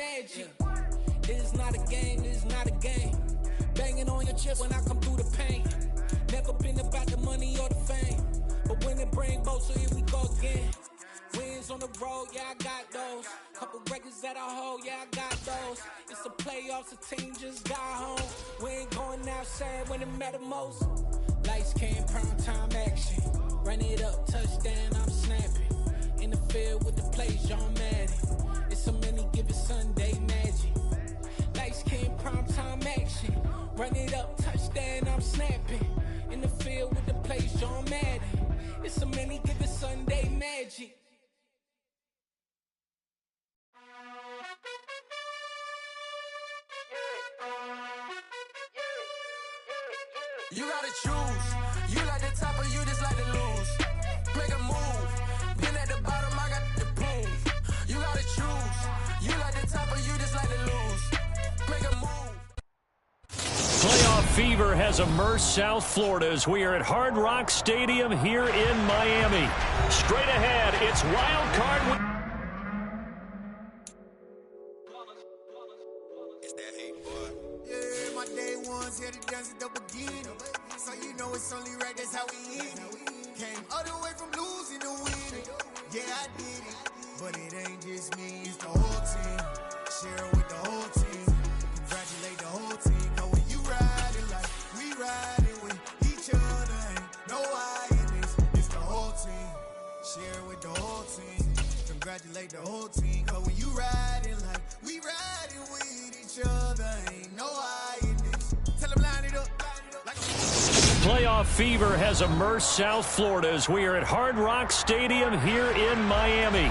magic. This is not a game, this is not a game. Banging on your chest when I come through the pain. Never been about the money or the fame, but when it bring both, so here we go again. Wins on the road, yeah, I got those. Couple records that I hold, yeah, I got those. It's the playoffs, the team just got home. We ain't going outside when it matter most. Lights came, prime time action. Run it up, touchdown, I'm snapping. In the field with the plays, John Madden. It's so many, give it Sunday magic. Lights came, prime time action. Run it up, touchdown, I'm snapping. In the field with the plays, John Madden. It's so many, give it Sunday magic. You gotta choose. You like the top or you just like to lose. Make a move. Been at the bottom, I got the proof. You gotta choose. You like the top or you just like to lose. Make a move. Playoff fever has immersed South Florida as we are at Hard Rock Stadium here in Miami. Straight ahead, it's Wild Card Week. It's that hate, boy. Yeah, my day ones here to dance at the beginning. So you know it's only right, that's how we eat it. Came all the way from losing to winning. Yeah, I did it. But it ain't just me, it's the whole team. Share it with the whole team. Congratulate the whole team. Cause when you riding like we riding with each other, ain't no I in this. It's the whole team. Share it with the whole team. Congratulate the whole team. Cause when you riding like we riding with each other, ain't no I in this. Tell them line it up. Playoff fever has immersed South Florida as we are at Hard Rock Stadium here in Miami.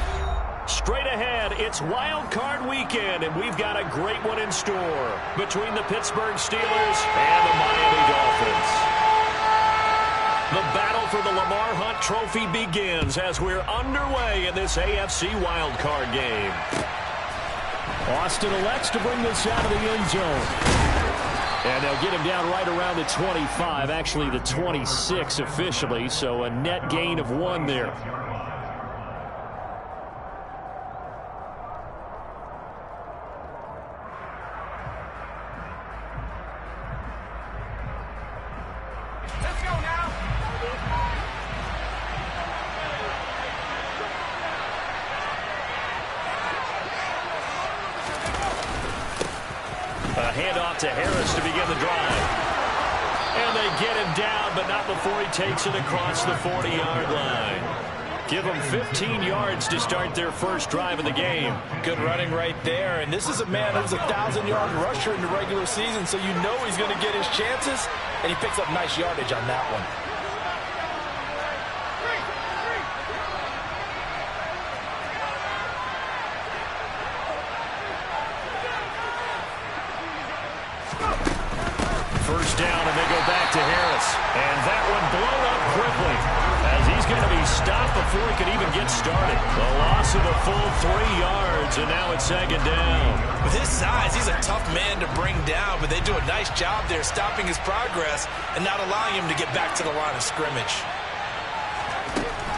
Straight ahead, it's Wild Card Weekend, and we've got a great one in store between the Pittsburgh Steelers and the Miami Dolphins. The battle for the Lamar Hunt Trophy begins as we're underway in this AFC Wild Card game. Austin elects to bring this out of the end zone. And they'll get him down right around the 25, actually the 26 officially, so a net gain of 1 there. Let's go now. A handoff to Harris to begin the drive. And they get him down, but not before he takes it across the 40-yard line. Give them 15 yards to start their first drive of the game. Good running right there. And this is a man who's a 1,000-yard rusher in the regular season, so you know he's going to get his chances, and he picks up nice yardage on that one. First down, and they go back to Harris. And that one blown up quickly as he's going to be stopped before he can even get started. The loss of the full 3 yards, and now it's second down. With his size, he's a tough man to bring down, but they do a nice job there stopping his progress and not allowing him to get back to the line of scrimmage.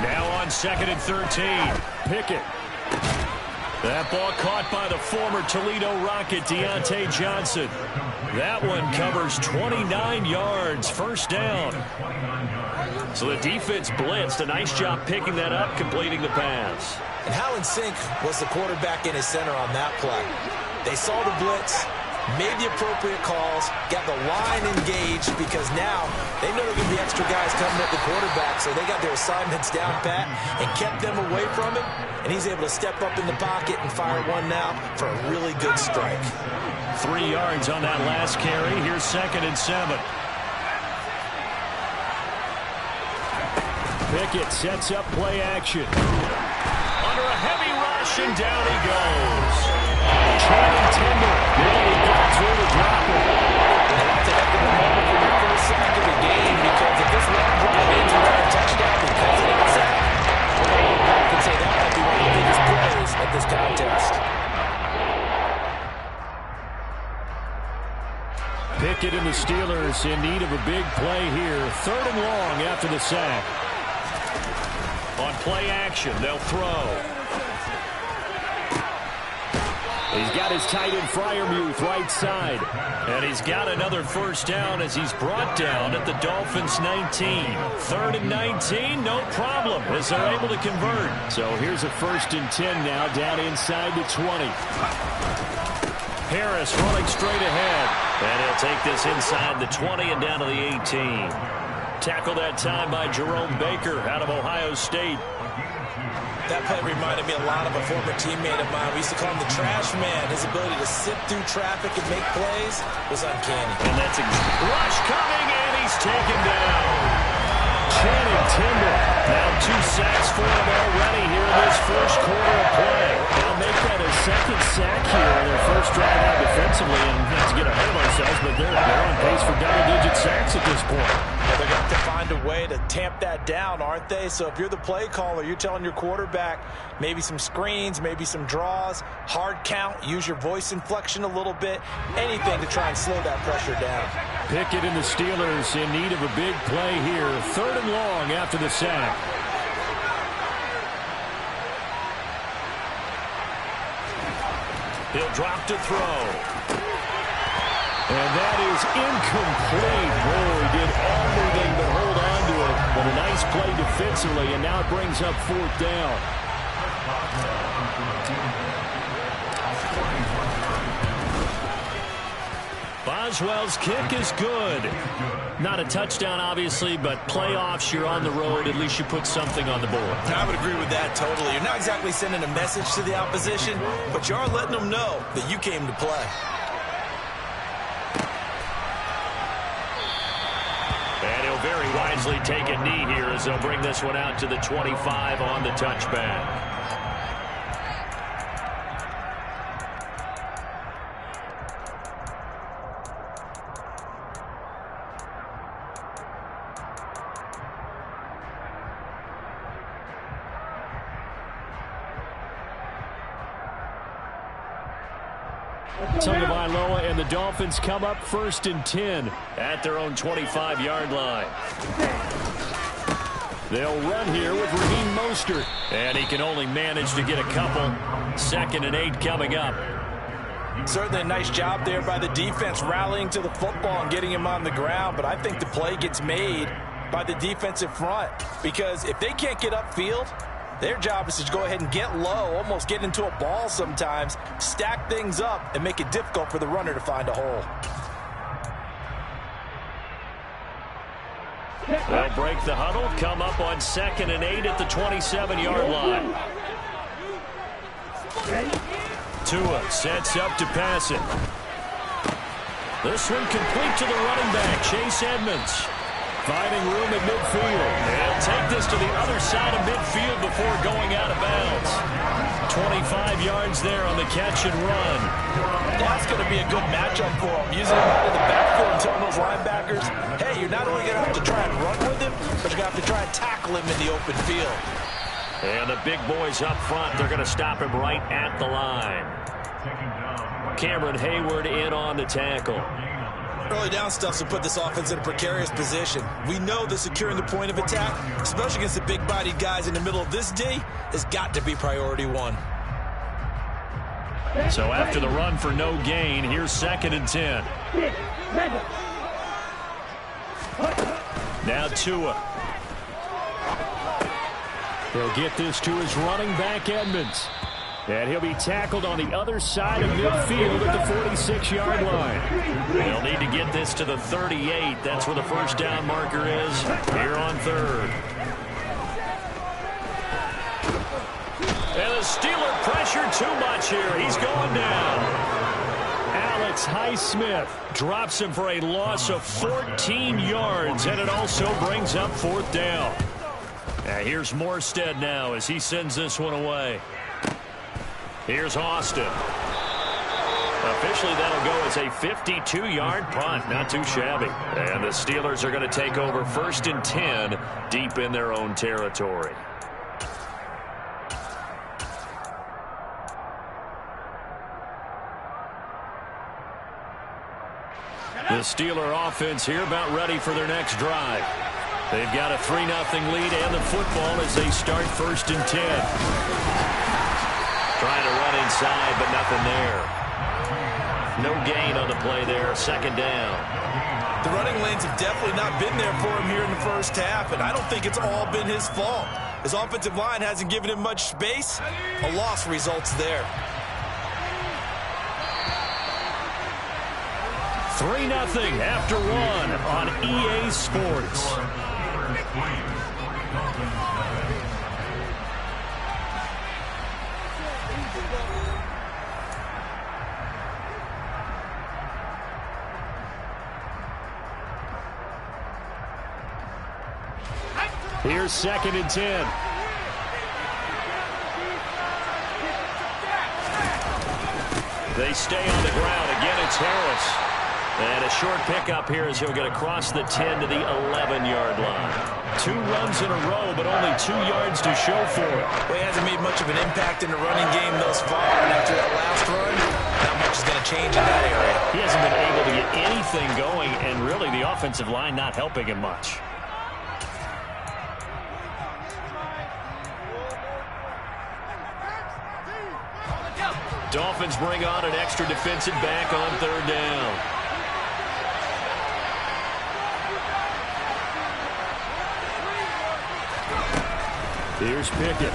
Now on 2nd and 13, Pickett. That ball caught by the former Toledo Rocket, Deontay Johnson. That one covers 29 yards, first down. So the defense blitzed. A nice job picking that up, completing the pass. And how in sync was the quarterback and his center on that play? They saw the blitz, made the appropriate calls, got the line engaged because now they know there are going to be extra guys coming at the quarterback, so they got their assignments down pat and kept them away from him, and he's able to step up in the pocket and fire one now for a really good strike. 3 yards on that last carry. Here's 2nd and 7. Pickett sets up play action. Under a heavy rush, and down he goes. Trailing tender. Then he got through to drop it. That's a heck of a moment for your first sack of the game, because if this long drive ends with a touchdown because of that sack, I can say that might be one of the biggest plays at this contest. Pickett and the Steelers in need of a big play here. 3rd and long after the sack. On play action, they'll throw. He's got his is tight end Freiermuth, right side. And he's got another first down as he's brought down at the Dolphins' 19. 3rd and 19, no problem, as they're able to convert. So here's a 1st and 10 now, down inside the 20. Harris running straight ahead. And he'll take this inside the 20 and down to the 18. Tackled that time by Jerome Baker out of Ohio State. That play reminded me a lot of a former teammate of mine. We used to call him the trash man. His ability to sift through traffic and make plays was uncanny. And that's rush coming, and he's taken down. Channing Tindall. Now 2 sacks for him already here in this first quarter of play. They'll make that a 2nd sack here in their first drive out defensively, and not to get ahead of ourselves, but they're on pace for double-digit sacks at this point. Well, they're going to have to find a way to tamp that down, aren't they? So if you're the play caller, you're telling your quarterback maybe some screens, maybe some draws, hard count, use your voice inflection a little bit, anything to try and slow that pressure down. Pickett and the Steelers in need of a big play here. 3rd and long after the sack. He'll drop to throw. And that is incomplete. Oh, he did everything but hold on to it. But a nice play defensively, and now it brings up 4th down. Boswell's kick is good. Not a touchdown, obviously, but playoffs, you're on the road. At least you put something on the board. I would agree with that totally. You're not exactly sending a message to the opposition, but you are letting them know that you came to play. And he'll very wisely take a knee here as they'll bring this one out to the 25 on the touchback. Tagovailoa and the Dolphins come up 1st and 10 at their own 25-yard line. They'll run here with Raheem Mostert, and he can only manage to get a couple. 2nd and 8 coming up. Certainly a nice job there by the defense rallying to the football and getting him on the ground, but I think the play gets made by the defensive front because if they can't get upfield, their job is to go ahead and get low, almost get into a ball sometimes, stack things up, and make it difficult for the runner to find a hole. They'll break the huddle, come up on 2nd and 8 at the 27-yard line. Tua sets up to pass it. This one complete to the running back, Chase Edmonds. Finding room at midfield. They'll take this to the other side of midfield before going out of bounds. 25 yards there on the catch and run. That's going to be a good matchup for him. Using him out of the backfield and telling those linebackers, hey, you're not only going to have to try and run with him, but you're going to have to try and tackle him in the open field. And the big boys up front, they're going to stop him right at the line. Cameron Hayward in on the tackle. Early down stuffs will put this offense in a precarious position. We know that securing the point of attack, especially against the big-bodied guys in the middle of this D, has got to be priority 1. So after the run for no gain, here's 2nd and 10. Now Tua. He'll get this to his running back, Edmonds. And he'll be tackled on the other side of midfield at the 46-yard line. They'll need to get this to the 38. That's where the first down marker is here on 3rd. And the Steeler pressure too much here. He's going down. Alex Highsmith drops him for a loss of 14 yards, and it also brings up 4th down. Now here's Morstead now as he sends this one away. Here's Austin. Officially, that'll go as a 52-yard punt. Not too shabby. And the Steelers are going to take over 1st and 10 deep in their own territory. The Steeler offense here about ready for their next drive. They've got a 3-0 lead and the football as they start 1st and 10. Trying to run inside, but nothing there. No gain on the play there. Second down. The running lanes have definitely not been there for him here in the first half, and I don't think it's all been his fault. His offensive line hasn't given him much space. A loss results there. 3-0 after one on EA Sports. Here's 2nd and 10. They stay on the ground. Again, it's Harris. And a short pickup here as he'll get across the 10 to the 11-yard line. 2 runs in a row, but only 2 yards to show for it. Well, he hasn't made much of an impact in the running game thus far, and after that last run, not much is going to change in that area. He hasn't been able to get anything going, and really the offensive line not helping him much. Dolphins bring on an extra defensive back on 3rd down. Here's Pickett.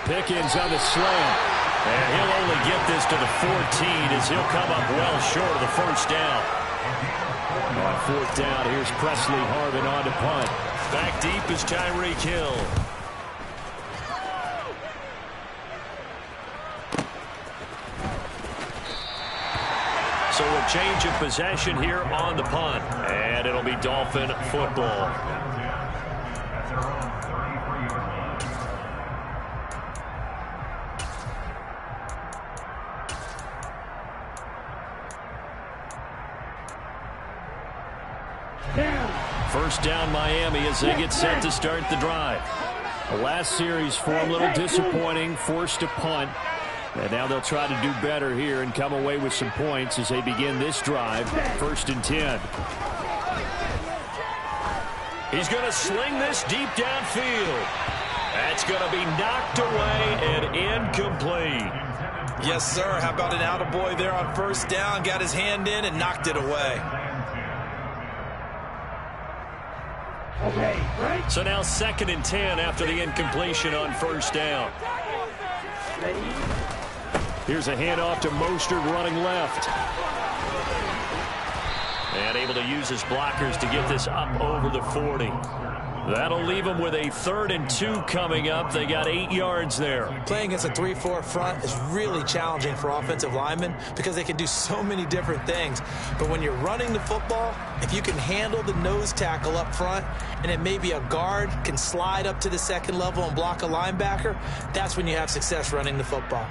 Pickens on the slant. And he'll only get this to the 14 as he'll come up well short of the first down. On 4th down, here's Presley Harvin on to punt. Back deep is Tyreek Hill. So a change of possession here on the punt. And it'll be Dolphin football. First down Miami as they get set to start the drive. The last series for them a little disappointing, forced to punt. And now they'll try to do better here and come away with some points as they begin this drive. 1st and 10. He's going to sling this deep downfield. That's going to be knocked away and incomplete. Yes, sir. How about an attaboy there on 1st down? Got his hand in and knocked it away. So now 2nd and 10 after the incompletion on 1st down. Here's a handoff to Mostert running left. And able to use his blockers to get this up over the 40. That'll leave them with a 3rd and 2 coming up. They got 8 yards there. Playing against a 3-4 front is really challenging for offensive linemen because they can do so many different things. But when you're running the football, if you can handle the nose tackle up front and it may be a guard can slide up to the 2nd level and block a linebacker, that's when you have success running the football.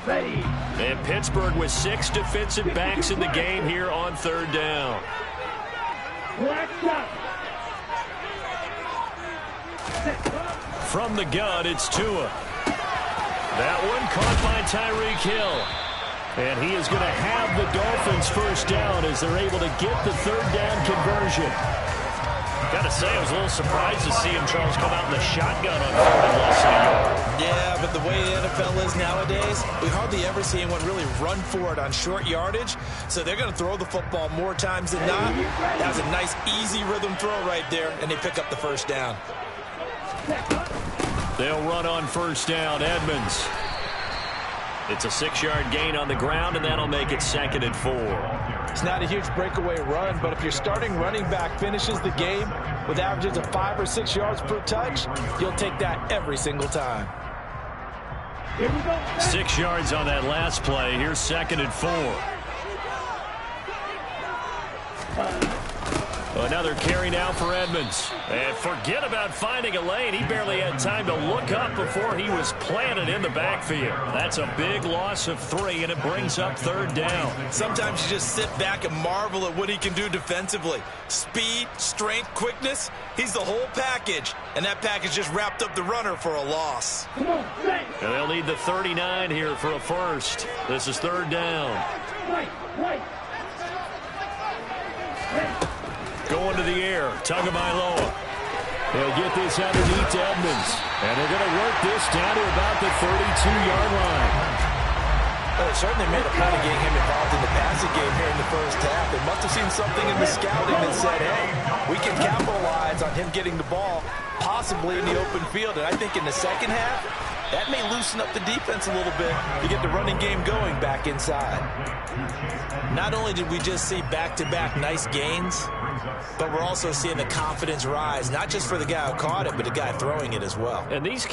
And Pittsburgh with 6 defensive backs in the game here on 3rd down. From the gun, it's Tua. That one caught by Tyreek Hill. And he is going to have the Dolphins 1st down as they're able to get the 3rd down conversion. Got to say, I was a little surprised to see him, Charles, come out in the shotgun on 4th and less than a yard. Yeah, but the way the NFL is nowadays, we hardly ever see anyone really run for it on short yardage. So they're going to throw the football more times than not. That was a nice, easy rhythm throw right there, and they pick up the 1st down. They'll run on 1st down. Edmonds. It's a 6-yard gain on the ground, and that'll make it 2nd and 4. It's not a huge breakaway run, but if your starting running back finishes the game with averages of 5 or 6 yards per touch, you'll take that every single time. 6 yards on that last play. Here's 2nd and 4. Another carry now for Edmonds. And forget about finding a lane. He barely had time to look up before he was planted in the backfield. That's a big loss of 3, and it brings up 3rd down. Sometimes you just sit back and marvel at what he can do defensively. Speed, strength, quickness, he's the whole package. And that package just wrapped up the runner for a loss. And they'll need the 39 here for a first. This is 3rd down. Going to the air. Tagovailoa. They'll get this underneath to Edmonds. And they're going to work this down to about the 32-yard line. Well, they certainly made a point of getting him involved in the passing game here in the first half. They must have seen something in the scouting that said, hey, we can capitalize on him getting the ball, possibly in the open field. And I think in the second half, that may loosen up the defense a little bit to get the running game going back inside. Not only did we just see back-to-back nice gains, but we're also seeing the confidence rise, not just for the guy who caught it, but the guy throwing it as well. And these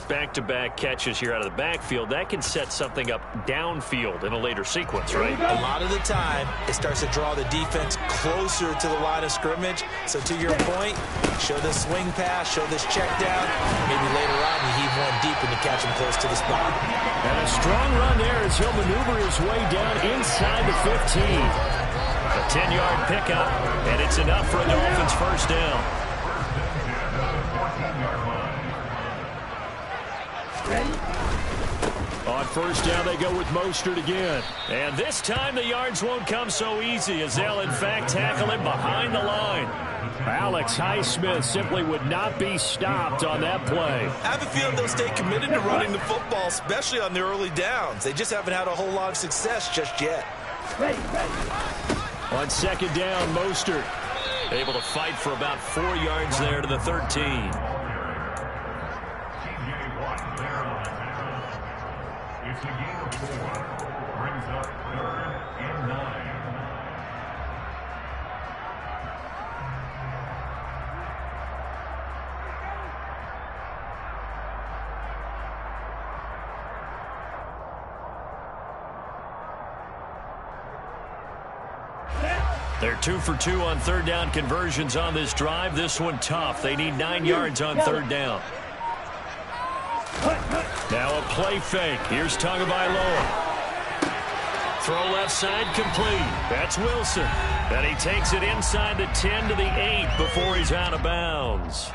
back-to-back catches here out of the backfield, that can set something up downfield in a later sequence, right? A lot of the time, it starts to draw the defense closer to the line of scrimmage. So to your point, show this swing pass, show this check down. Maybe later on you heave one deep and you catch him close to the spot. And a strong run there as he'll maneuver his way down inside the 15. A 10-yard pickup, and it's enough for a Dolphins first down. On first down, they go with Mostert again. And this time the yards won't come so easy as they'll, in fact, tackle him behind the line. Alex Highsmith simply would not be stopped on that play. I have a feeling they'll stay committed to running the football, especially on the early downs. They just haven't had a whole lot of success just yet. On second down, Mostert able to fight for about 4 yards there to the 13. It's a gain of 4. Brings up 3rd and 9. They're 2 for 2 on third down conversions on this drive. This one tough. They need 9 yards on third down. Now a play fake. Here's Tagovailoa. Throw left side complete. That's Wilson. And he takes it inside the 10 to the 8 before he's out of bounds.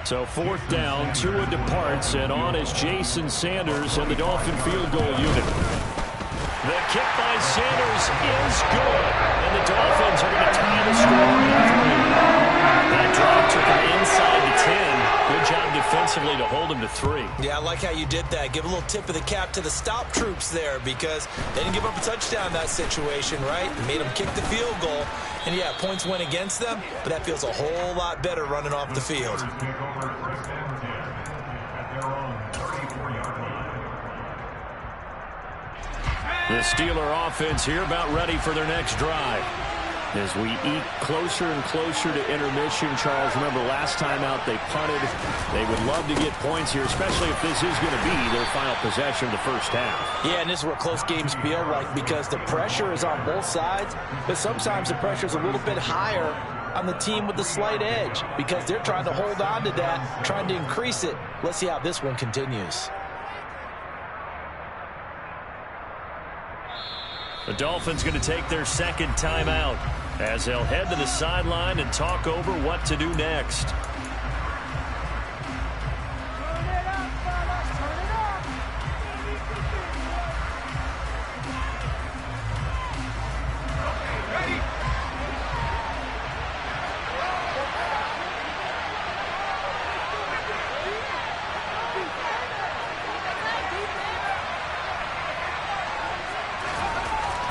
So fourth down, Tua departs, and on is Jason Sanders and the Dolphin field goal unit. The kick by Sanders is good, and the Dolphins are going to tie the score at 3. That drive took him inside the 10. Good job defensively to hold him to 3. Yeah, I like how you did that. Give a little tip of the cap to the stop troops there because they didn't give up a touchdown in that situation, right? Made them kick the field goal. And, yeah, points went against them, but that feels a whole lot better running off the field. The Steeler offense here about ready for their next drive. As we eke closer and closer to intermission, Charles, remember last time out they punted. They would love to get points here, especially if this is going to be their final possession of the first half. Yeah, and this is what close games feel like because the pressure is on both sides, but sometimes the pressure is a little bit higher on the team with the slight edge because they're trying to hold on to that, trying to increase it. Let's see how this one continues. The Dolphins going to take their second timeout as they'll head to the sideline and talk over what to do next.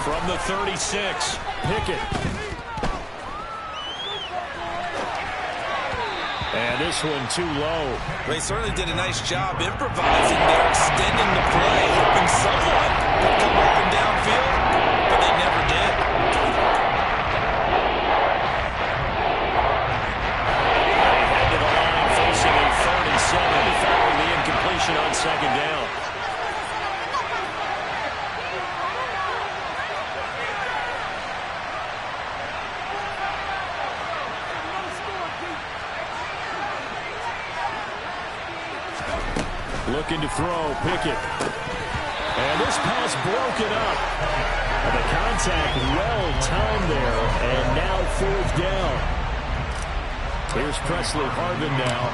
From the 36, Pickett. And this one too low. They certainly did a nice job improvising there, extending the play, hoping someone would come open downfield, but they never did. They head to the line facing a 3rd and 7 following the incompletion on second down. Looking to throw, Pickett. And this pass broken up. And the contact well timed there. And now fourth down. Here's Presley Harvin now.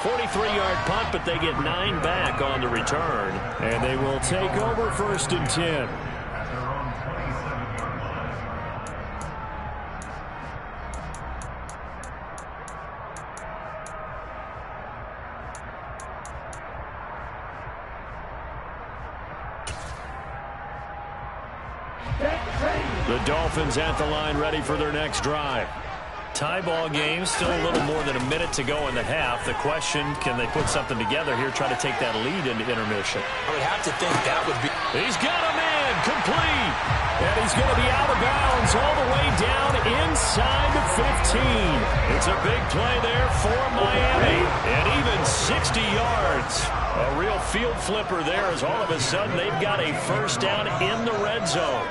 43-yard punt, but they get 9 back on the return. And they will take over 1st and 10. At their own 27-yard line. The Dolphins at the line, ready for their next drive. Tie ball game, still a little more than a minute to go in the half. The question, can they put something together here, try to take that lead into intermission? I would have to think that would be... He's got a man, complete. And he's going to be out of bounds all the way down inside the 15. It's a big play there for Miami. And even 60 yards. A real field flipper there as all of a sudden they've got a first down in the red zone.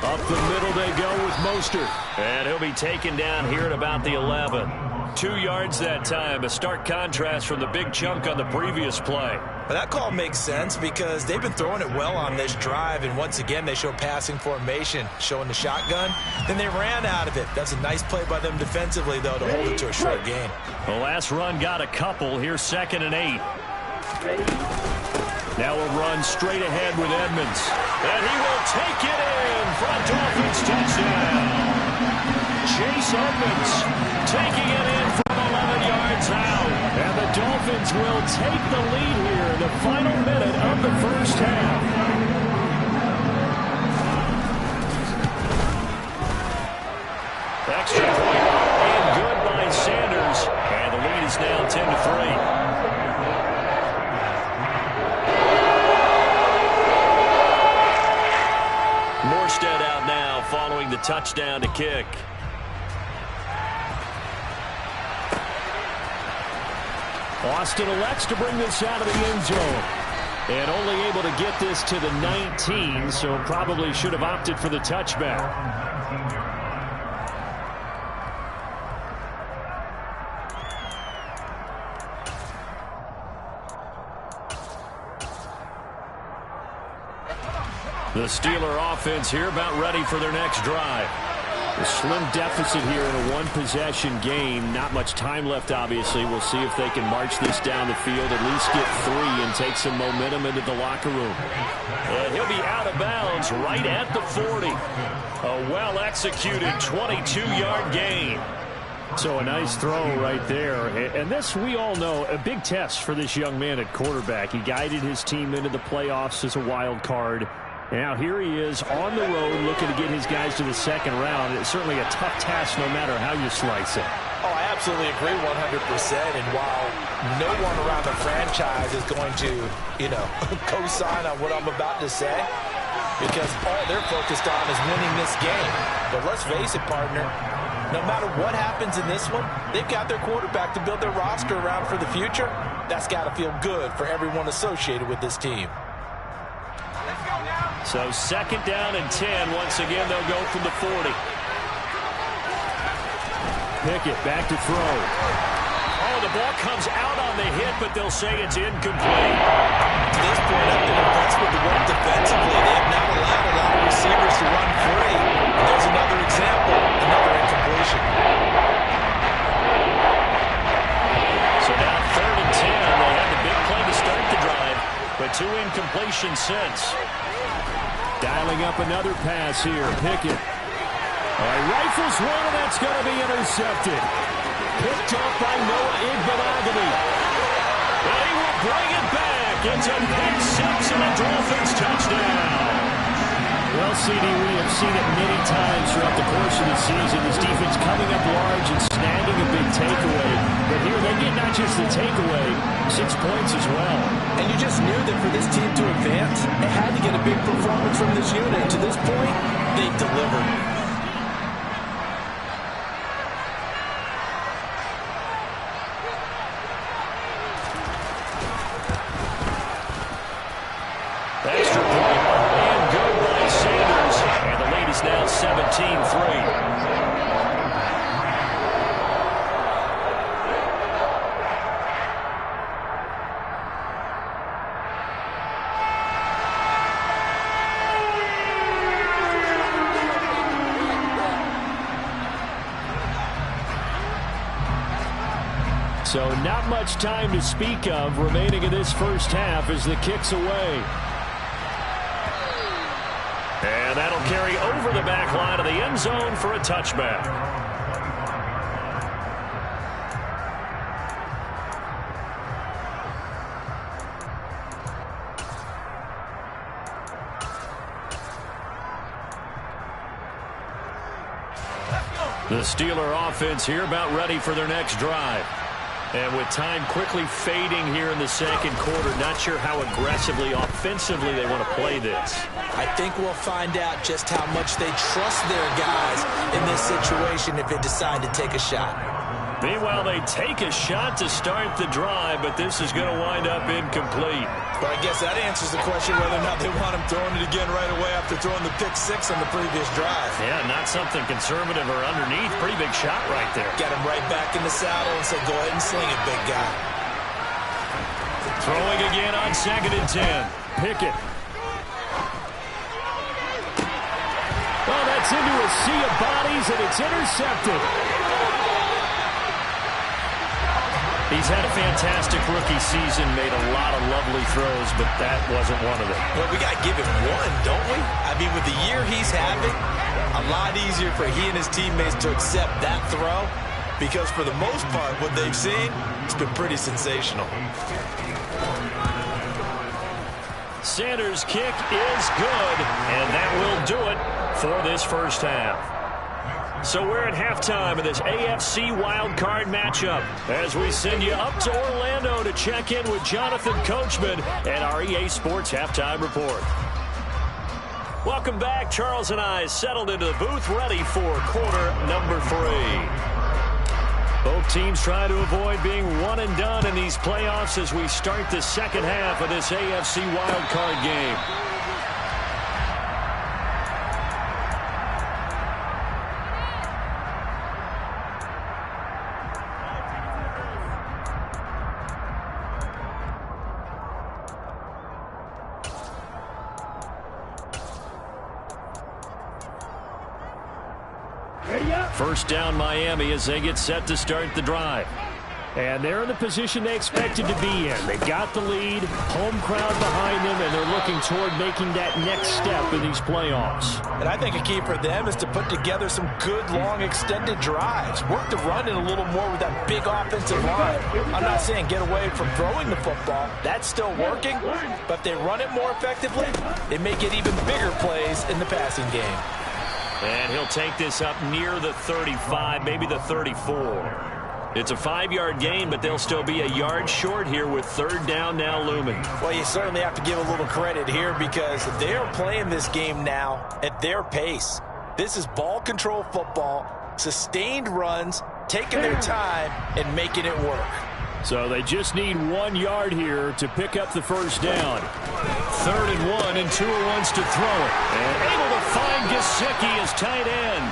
Up the middle they go with Mostert. And he'll be taken down here at about the 11. 2 yards that time. A stark contrast from the big chunk on the previous play. But that call makes sense because they've been throwing it well on this drive. And once again, they show passing formation, showing the shotgun. Then they ran out of it. That's a nice play by them defensively, though, to hold it to a short gain. The last run got a couple. Here's 2nd and 8. Now we'll run straight ahead with Edmonds. And he will take it in for a Dolphins touchdown. Chase Edmonds taking it in from 11 yards out. And the Dolphins will take the lead here in the final minute of the first half. Extra point and good by Sanders. And the lead is now 10-3. Morstead out now following the touchdown to kick. Austin elects to bring this out of the end zone. And only able to get this to the 19, so probably should have opted for the touchback. The Steeler offense here about ready for their next drive. A slim deficit here in a one-possession game. Not much time left, obviously. We'll see if they can march this down the field, at least get 3 and take some momentum into the locker room. And he'll be out of bounds right at the 40. A well-executed 22-yard gain. So a nice throw right there. And this, we all know, a big test for this young man at quarterback. He guided his team into the playoffs as a wild card. Now here he is on the road looking to get his guys to the second round. It's certainly a tough task no matter how you slice it. Oh, I absolutely agree 100%. And while no one around the franchise is going to, co-sign on what I'm about to say, because all they're focused on is winning this game. But let's face it, partner, no matter what happens in this one, they've got their quarterback to build their roster around for the future. That's got to feel good for everyone associated with this team. So 2nd down and 10. Once again, they'll go from the 40. Pickett back to throw. Oh, the ball comes out on the hit, but they'll say it's incomplete. To this point, I've been impressed with the work defensively. They have not allowed a lot of receivers to run free. And there's another example, another incompletion. So now 3rd and 10. They had the big play to start the drive, but 2 incompletions since. Dialing up another pass here. Pickett. All right, rifles one, and that's going to be intercepted. Picked up by Noah Igbenogany. And he will bring it back. It's a pick 6 and a Dolphins touchdown. Well, CD, we have seen it many times throughout the course of the season. This defense coming up large and snagging a big takeaway. But here they get not just the takeaway, 6 points as well. And you just knew that for this team to advance, they had to get a big performance from this unit. And to this point, they've delivered. Extra point and good by Sanders. And the lead is now 17-3. So not much time to speak of remaining in this first half as the kick's away. And that'll carry over the back line of the end zone for a touchback. The Steeler offense here about ready for their next drive. And with time quickly fading here in the second quarter, not sure how aggressively, offensively they want to play this. I think we'll find out just how much they trust their guys in this situation if they decide to take a shot. Meanwhile, they take a shot to start the drive, but this is going to wind up incomplete. But I guess that answers the question whether or not they want him throwing it again right away after throwing the pick six on the previous drive. Yeah, not something conservative or underneath. Pretty big shot right there. Got him right back in the saddle and said, go ahead and sling it, big guy. Throwing again on 2nd and 10. Pickett. Well, that's into a sea of bodies, and it's intercepted. He's had a fantastic rookie season, made a lot of lovely throws, but that wasn't one of them. Well, we got to give him one, don't we? I mean, with the year he's having, a lot easier for he and his teammates to accept that throw because for the most part, what they've seen, it's been pretty sensational. Sanders' kick is good, and that will do it for this first half. So we're at halftime of this AFC wildcard matchup as we send you up to Orlando to check in with Jonathan Coachman and our EA Sports Halftime Report. Welcome back. Charles and I settled into the booth ready for quarter number 3. Both teams try to avoid being one and done in these playoffs as we start the second half of this AFC wildcard game. First down Miami as they get set to start the drive. And they're in the position they expected to be in. They got the lead, home crowd behind them, and they're looking toward making that next step in these playoffs. And I think a key for them is to put together some good, long, extended drives. Work the run in a little more with that big offensive line. I'm not saying get away from throwing the football. That's still working. But if they run it more effectively, they may get even bigger plays in the passing game. And he'll take this up near the 35, maybe the 34. It's a 5-yard gain, but they'll still be a yard short here with third down now looming. Well, you certainly have to give a little credit here because they're playing this game now at their pace. This is ball control football, sustained runs, taking their time, and making it work. So they just need 1 yard here to pick up the first down. 3rd and 1, and Tua wants to throw it. And able to find Gesicki as tight end.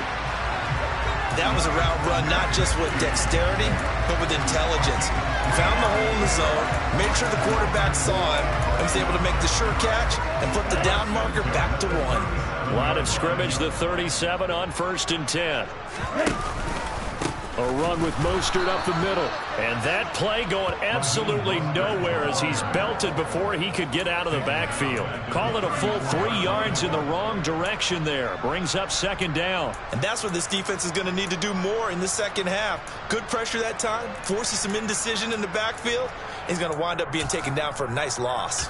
That was a route run not just with dexterity, but with intelligence. He found the hole in the zone, made sure the quarterback saw him, and was able to make the sure catch and flip the down marker back to 1. Line of scrimmage, the 37 on 1st and 10. A run with Mostert up the middle. And that play going absolutely nowhere as he's belted before he could get out of the backfield. Call it a full 3 yards in the wrong direction there. Brings up 2nd down. And that's what this defense is going to need to do more in the second half. Good pressure that time, forces some indecision in the backfield. He's going to wind up being taken down for a nice loss.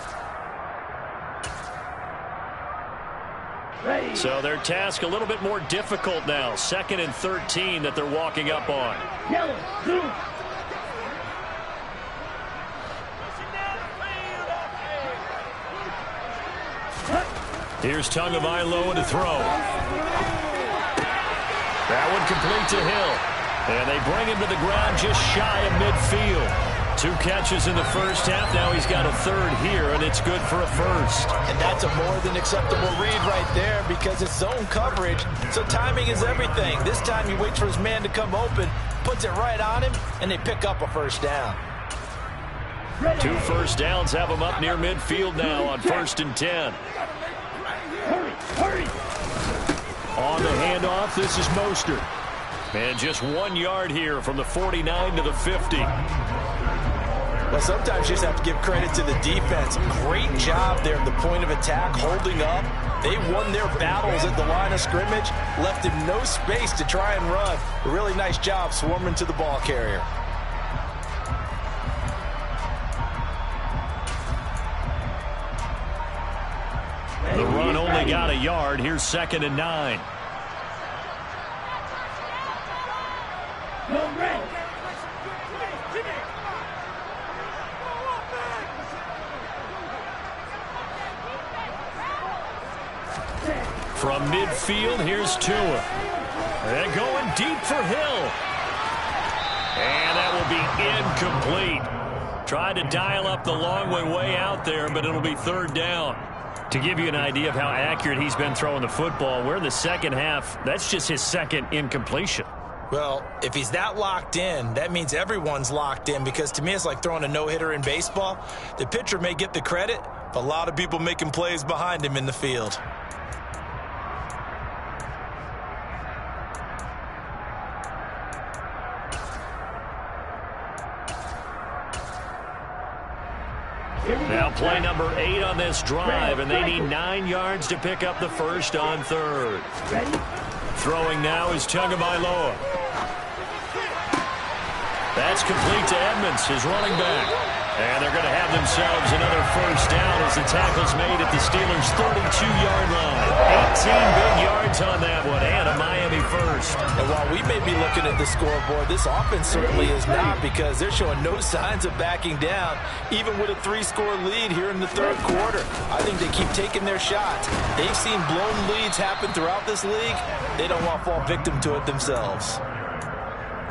So their task a little bit more difficult now. 2nd and 13 that they're walking up on. Here's Tagovailoa to throw. That one complete to Hill. And they bring him to the ground just shy of midfield. 2 catches in the first half. Now he's got a 3rd here, and it's good for a 1st. And that's a more than acceptable read right there because it's zone coverage, so timing is everything. This time he waits for his man to come open, puts it right on him, and they pick up a 1st down. 2 first downs have him up near midfield now on 1st and 10. On the handoff, this is Mostert. And just 1 yard here from the 49 to the 50. Well, sometimes you just have to give credit to the defense. Great job there at the point of attack, holding up. They won their battles at the line of scrimmage, left him no space to try and run. A really nice job swarming to the ball carrier. The run only got a yard. Here's 2nd and 9. From midfield, here's Tua. They're going deep for Hill. And that will be incomplete. Tried to dial up the long way out there, but it'll be 3rd down. To give you an idea of how accurate he's been throwing the football, we're in the second half. That's just his 2nd incompletion. Well, if he's that locked in, that means everyone's locked in, because to me it's like throwing a no-hitter in baseball. The pitcher may get the credit, but a lot of people making plays behind him in the field. Now play number 8 on this drive, and they need 9 yards to pick up the first on 3rd. Throwing now is Tagovailoa. That's complete to Edmonds, his running back. And they're going to have themselves another first down as the tackle's made at the Steelers' 32-yard line. 18 big yards on that one, and a Miami first. And while we may be looking at the scoreboard, this offense certainly is not, because they're showing no signs of backing down, even with a 3-score lead here in the 3rd quarter. I think they keep taking their shots. They've seen blown leads happen throughout this league. They don't want to fall victim to it themselves.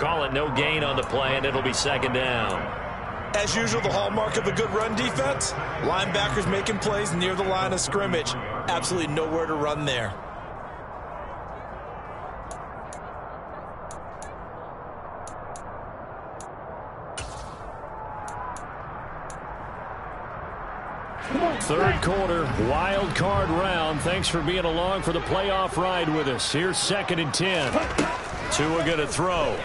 Call it no gain on the play, and it'll be 2nd down. As usual, the hallmark of a good run defense, linebackers making plays near the line of scrimmage. Absolutely nowhere to run there. Third quarter, wild card round. Thanks for being along for the playoff ride with us. Here's 2nd and 10. Tua going to throw.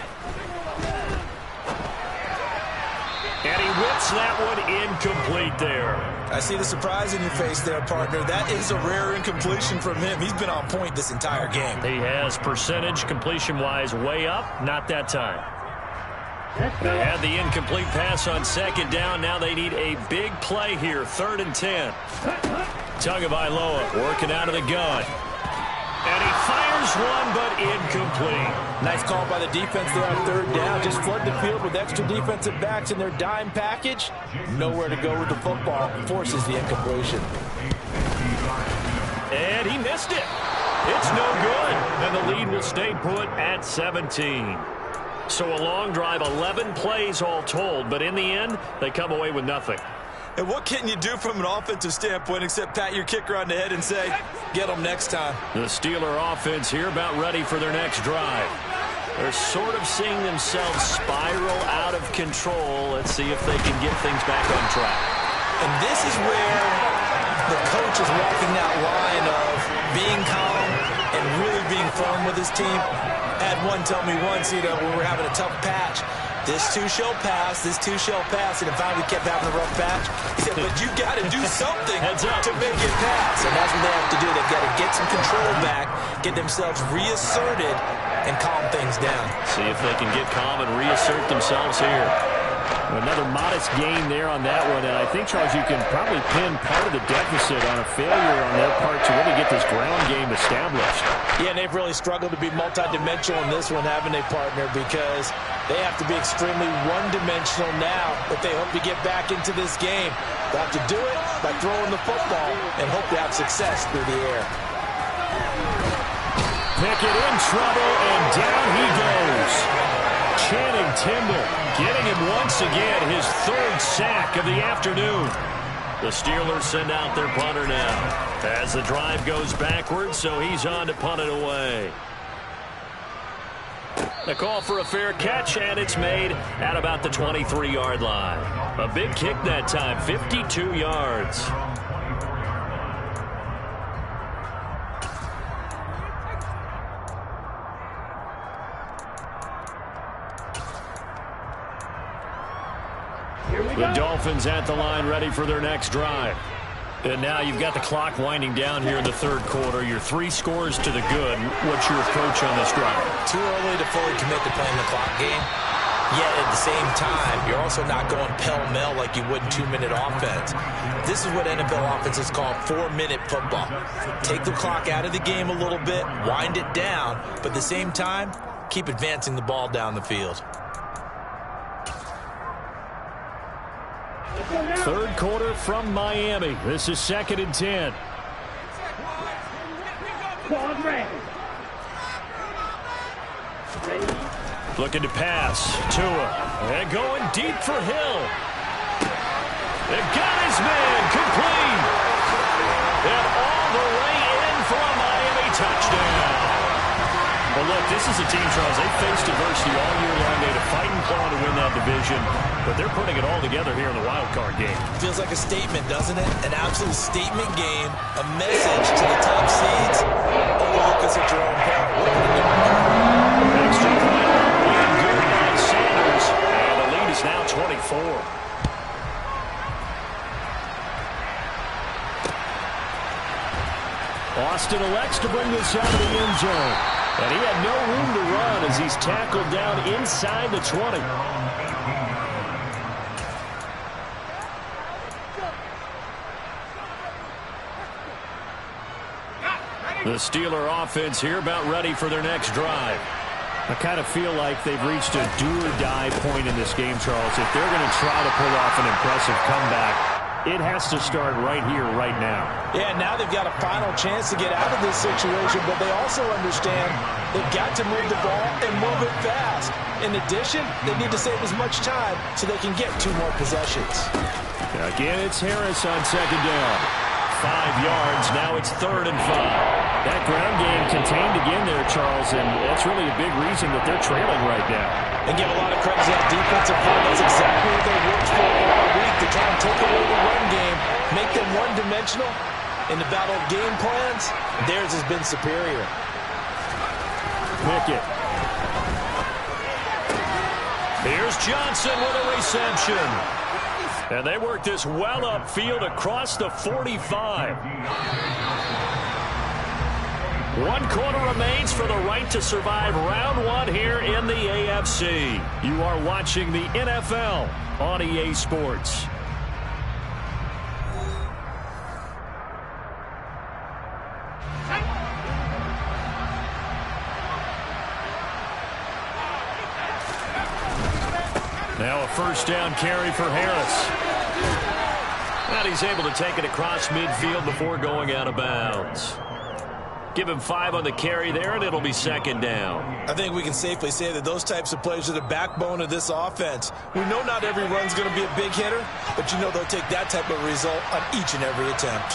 And he whips that one incomplete there. I see the surprise in your face there, partner. That is a rare incompletion from him. He's been on point this entire game. He has percentage completion-wise way up. Not that time. They had the incomplete pass on 2nd down. Now they need a big play here. 3rd and 10. Tagovailoa working out of the gun. And he fires one, but incomplete. Nice call by the defense there on 3rd down. Just flood the field with extra defensive backs in their dime package. Nowhere to go with the football. Forces the incompletion. And he missed it. It's no good. And the lead will stay put at 17. So a long drive, 11 plays all told. But in the end, they come away with nothing. And what can you do from an offensive standpoint except pat your kicker on the head and say, get them next time? The Steeler offense here about ready for their next drive. They're sort of seeing themselves spiral out of control. Let's see if they can get things back on track. And this is where the coach is walking that line of being calm and really being firm with his team. I had one tell me once, when we were having a tough patch, this too shall pass, this too shall pass, and finally we kept having a rough patch. He said, but you got to do something to make it pass. And that's what they have to do. They've got to get some control back, get themselves reasserted, and calm things down. See if they can get calm and reassert themselves here. Another modest gain there on that one, and I think, Charles, you can probably pin part of the deficit on a failure on their part to really get this ground game established. Yeah, and they've really struggled to be multidimensional in this one, haven't they, partner? Because they have to be extremely one-dimensional now if they hope to get back into this game. They'll have to do it by throwing the football and hope to have success through the air. Pickett in trouble, and down he goes. Channing Tindall getting him once again, his 3rd sack of the afternoon. The Steelers send out their punter now as the drive goes backwards, so he's on to punt it away. The call for a fair catch, and it's made at about the 23-yard line. A big kick that time, 52 yards. The Dolphins at the line ready for their next drive. And now you've got the clock winding down here in the third quarter. Your 3 scores to the good. What's your approach on this drive? Too early to fully commit to playing the clock game. Yet at the same time, you're also not going pell-mell like you would in 2-minute offense. This is what NFL offenses call 4-minute football. Take the clock out of the game a little bit, wind it down, but at the same time, keep advancing the ball down the field. Third quarter from Miami. This is 2nd and 10. Looking to pass. Tua. And going deep for Hill. They got his man. Complete. And all the way in for a Miami touchdown. Well, look, this is a team, Charles. They faced adversity all year long. They had a fighting claw to win that division. But they're putting it all together here in the wild card game. Feels like a statement, doesn't it? An absolute statement game. A message to the top seeds. Overlook us at your own peril. Extra point. Good by Sanders. And the lead is now 24. Austin elects to bring this out of the end zone. And he had no room to run as he's tackled down inside the 20. The Steeler offense here about ready for their next drive. I kind of feel like they've reached a do-or-die point in this game, Charles. If they're going to try to pull off an impressive comeback, it has to start right here, right now. Yeah, now they've got a final chance to get out of this situation, but they also understand they've got to move the ball and move it fast. In addition, they need to save as much time so they can get 2 more possessions. Again, it's Harris on 2nd down. 5 yards, now it's 3rd and 5. That ground game contained again there, Charles, and that's really a big reason that they're trailing right now. And give a lot of credit to that defensive front. That's exactly what they worked for all week, to try and take away the run game, make them one-dimensional. In the battle of game plans, theirs has been superior. Pickett. Here's Johnson with a reception. And they work this well upfield across the 45. 1 quarter remains for the right to survive round 1 here in the AFC. You are watching the NFL on EA Sports. Now a 1st down carry for Harris. And he's able to take it across midfield before going out of bounds. Give him 5 on the carry there, and it'll be 2nd down. I think we can safely say that those types of plays are the backbone of this offense. We know not every run's going to be a big hitter, but you know they'll take that type of result on each and every attempt.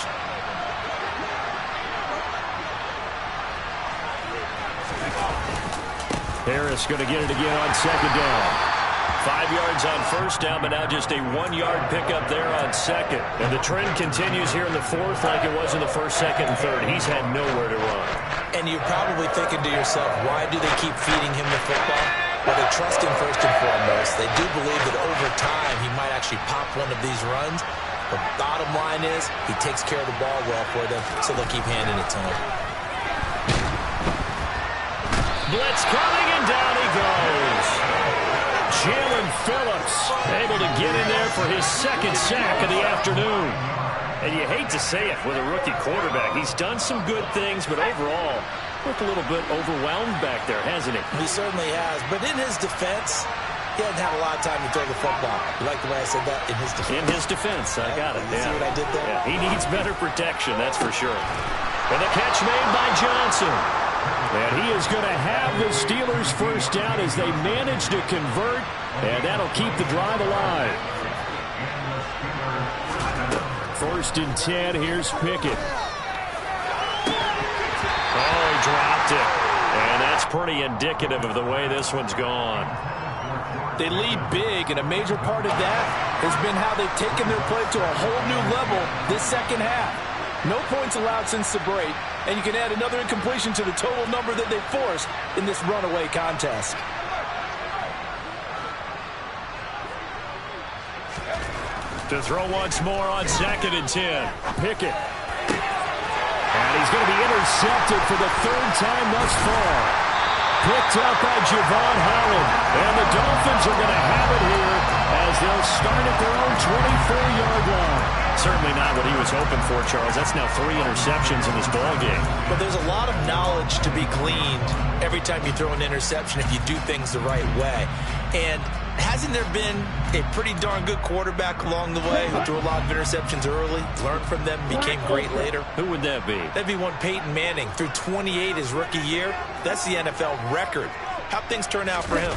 Harris going to get it again on 2nd down. 5 yards on 1st down, but now just a 1-yard pickup there on 2nd. And the trend continues here in the 4th like it was in the 1st, 2nd, and 3rd. He's had nowhere to run. And you're probably thinking to yourself, why do they keep feeding him the football? Well, they trust him first and foremost. They do believe that over time he might actually pop one of these runs. But bottom line is he takes care of the ball well for them, so they'll keep handing it to him. Blitz coming, and down he goes. Jalen Phillips able to get in there for his 2nd sack of the afternoon. And you hate to say it with a rookie quarterback. He's done some good things, but overall, looked a little bit overwhelmed back there, hasn't he? He certainly has. But in his defense, he hasn't had a lot of time to throw the football. You like the way I said that? In his defense. In his defense, I got it. You see what I did there? Yeah, he needs better protection, that's for sure. And the catch made by Johnson. And he is going to have the Steelers' 1st down as they manage to convert, and that'll keep the drive alive. 1st and 10, here's Pickett. Oh, he dropped it. And that's pretty indicative of the way this one's gone. They lead big, and a major part of that has been how they've taken their play to a whole new level this 2nd half. No points allowed since the break, and you can add another incompletion to the total number that they forced in this runaway contest. To throw once more on 2nd and 10. Pickett. And he's going to be intercepted for the 3rd time thus far. Picked up by Javon Holland. And the Dolphins are going to have it here as they'll start at their own 24-yard line. Certainly not what he was hoping for, Charles. That's now 3 interceptions in this ball game. But there's a lot of knowledge to be gleaned every time you throw an interception if you do things the right way. And hasn't there been a pretty darn good quarterback along the way who threw a lot of interceptions early, learned from them, became great later? Who would that be? That'd be one Peyton Manning. Threw 28 his rookie year. That's the NFL record. How'd things turn out for him?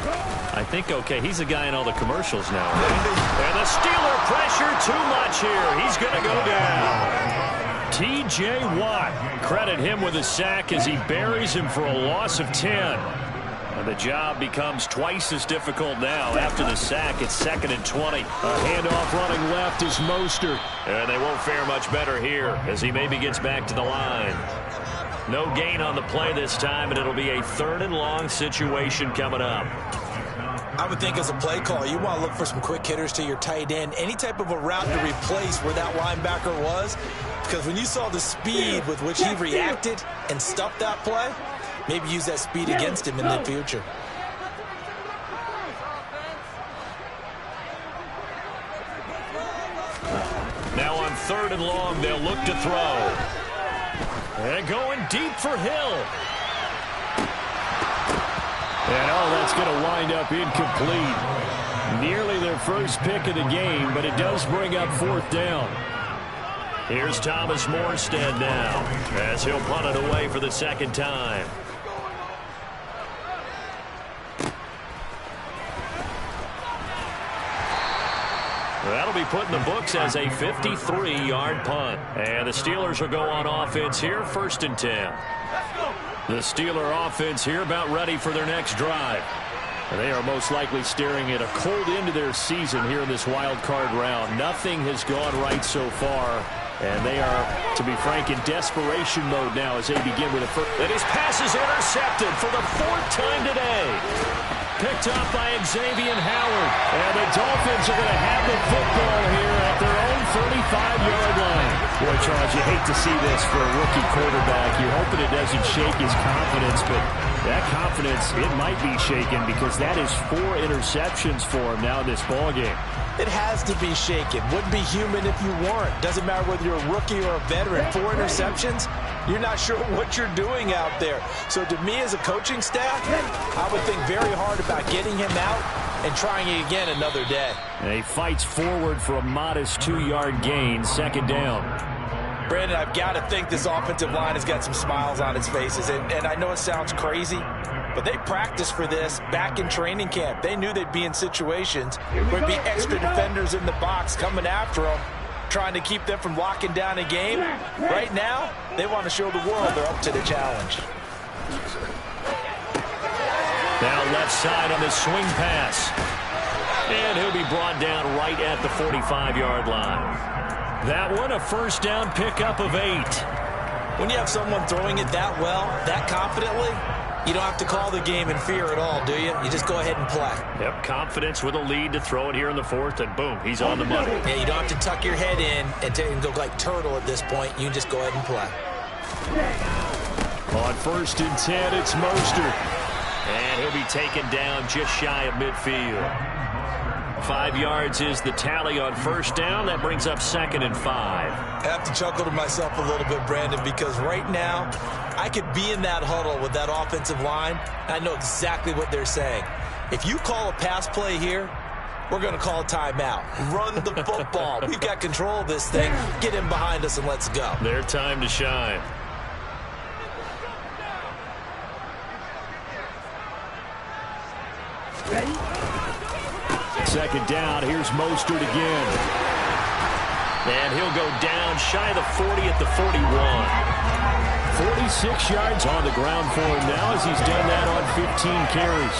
I think okay. He's the guy in all the commercials now. And the Steeler pressure too much here. He's going to go down. T.J. Watt. Credit him with a sack as he buries him for a loss of 10. And the job becomes twice as difficult now. After the sack, it's 2nd and 20. A handoff running left is Mostert. And they won't fare much better here as he maybe gets back to the line. No gain on the play this time, and it'll be a 3rd and long situation coming up. I would think as a play call, you want to look for some quick hitters to your tight end. Any type of a route to replace where that linebacker was. Because when you saw the speed with which he reacted and stuffed that play, maybe use that speed against him in the future. Now on 3rd and long, they'll look to throw. And going deep for Hill. And that's going to wind up incomplete. Nearly their first pick of the game, but it does bring up 4th down. Here's Thomas Morstead now as he'll punt it away for the 2nd time. That'll be put in the books as a 53-yard punt. And the Steelers will go on offense here, 1st and 10. The Steeler offense here about ready for their next drive. And they are most likely staring at a cold end to their season here in this wild card round. Nothing has gone right so far. And they are, to be frank, in desperation mode now as they begin with a first. And his pass is intercepted for the 4th time today. Picked up by Xavier Howard. And the Dolphins are going to have the football here at their own 35-yard line. Boy, Charles, you hate to see this for a rookie quarterback. You're hoping it doesn't shake his confidence, but that confidence, it might be shaken because that is 4 interceptions for him now in this ballgame. It has to be shaken. Wouldn't be human if you weren't. Doesn't matter whether you're a rookie or a veteran. 4 interceptions, you're not sure what you're doing out there. So to me as a coaching staff, I would think very hard about getting him out and trying it again another day. And he fights forward for a modest 2-yard gain, 2nd down. Brandon, I've got to think this offensive line has got some smiles on its faces. And I know it sounds crazy, but they practiced for this back in training camp. They knew they'd be in situations where there'd be extra defenders in the box coming after them, trying to keep them from locking down a game. Right now, they want to show the world they're up to the challenge. Now left side on the swing pass. And he'll be brought down right at the 45-yard line. That one, a 1st down pickup of 8. When you have someone throwing it that well, that confidently, you don't have to call the game in fear at all, do you? You just go ahead and play. Yep, confidence with a lead to throw it here in the 4th, and boom, he's on the money. Yeah, you don't have to tuck your head in and go like turtle at this point. You can just go ahead and play. On 1st and 10, it's Mostert. And he'll be taken down just shy of midfield. 5 yards is the tally on 1st down. That brings up 2nd and 5. I have to chuckle to myself a little bit, Brandon, because right now I could be in that huddle with that offensive line. I know exactly what they're saying. If you call a pass play here, we're going to call a timeout. Run the football. We've got control of this thing. Get in behind us and let's go. Their time to shine. Ready? 2nd down. Here's Mostert again. And he'll go down shy of the 40 at the 41. 46 yards on the ground for him now as he's done that on 15 carries.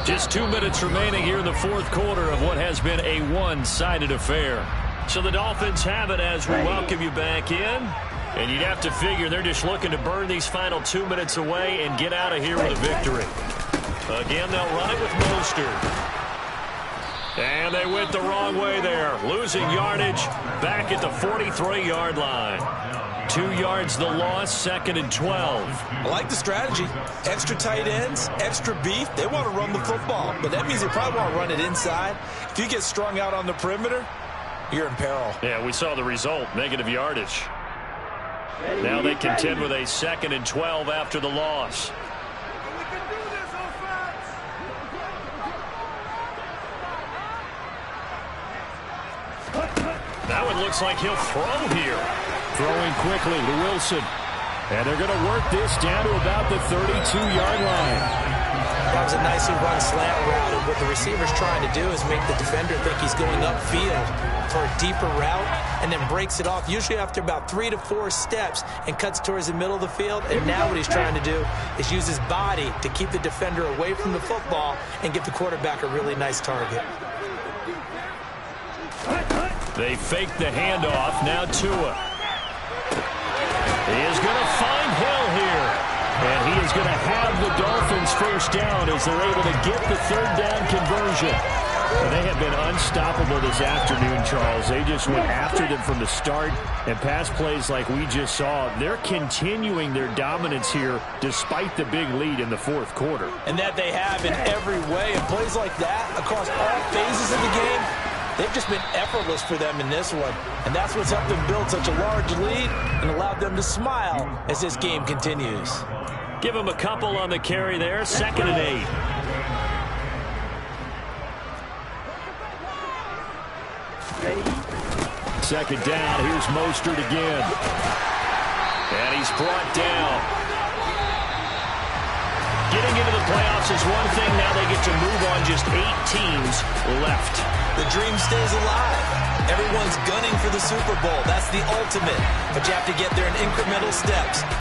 Just 2 minutes remaining here in the 4th quarter of what has been a one-sided affair. So the Dolphins have it as we welcome you back in. And you'd have to figure they're just looking to burn these final 2 minutes away and get out of here with a victory. Again, they'll run it with Mostert. And they went the wrong way there. Losing yardage back at the 43-yard line. 2 yards the loss, 2nd and 12. I like the strategy. Extra tight ends, extra beef. They want to run the football, but that means they probably want to run it inside. If you get strung out on the perimeter, you're in peril. Yeah, we saw the result, negative yardage. Now they contend with a 2nd and 12 after the loss. That one looks like he'll throw here. Throwing quickly to Wilson. And they're going to work this down to about the 32-yard line. That was a nicely run slant route, and what the receiver's trying to do is make the defender think he's going upfield for a deeper route, and then breaks it off, usually after about 3 to 4 steps, and cuts towards the middle of the field. And now what he's trying to do is use his body to keep the defender away from the football and give the quarterback a really nice target. They fake the handoff. Now Tua. He is going to find Hill here. And he is going to have the Dolphins first down as they're able to get the 3rd down conversion. And they have been unstoppable this afternoon, Charles. They just went after them from the start, and pass plays like we just saw. They're continuing their dominance here despite the big lead in the 4th quarter. And that they have in every way. And plays like that across all phases of the game, they've just been effortless for them in this one. And that's what's helped them build such a large lead and allowed them to smile as this game continues. Give them a couple on the carry there. 2nd and 8. Second down. Here's Mostert again. And he's brought down. Getting into the playoffs is one thing. Now they get to move on. Just 8 teams left. The dream stays alive. Everyone's gunning for the Super Bowl. That's the ultimate. But you have to get there in incremental steps.